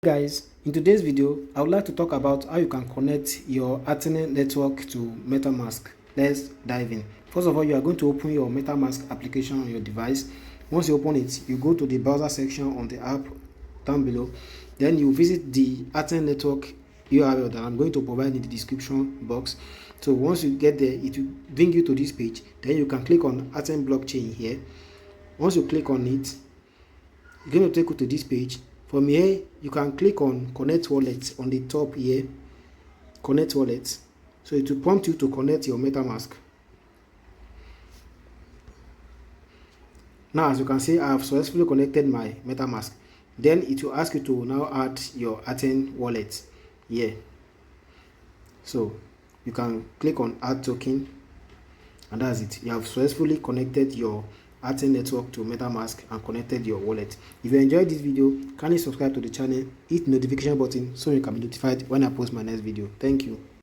Guys, in today's video I would like to talk about how you can connect your Athene network to MetaMask. Let's dive in. First of all, you are going to open your MetaMask application on your device. Once you open it, you go to the browser section on the app down below. Then you visit the Athene Network URL that I'm going to provide in the description box. So once you get there, it will bring you to this page. Then you can click on Athene blockchain here. Once you click on it, it's going to take you to this page. From here, you can click on Connect Wallet on the top here. Connect Wallet. So it will prompt you to connect your MetaMask. Now, as you can see, I have successfully connected my MetaMask. Then it will ask you to now add your Athene wallet here. So you can click on Add Token, and that's it. You have successfully connected your Athene network to MetaMask and connected your wallet. If you enjoyed this video, kindly subscribe to the channel, hit the notification button so you can be notified when I post my next video. Thank you.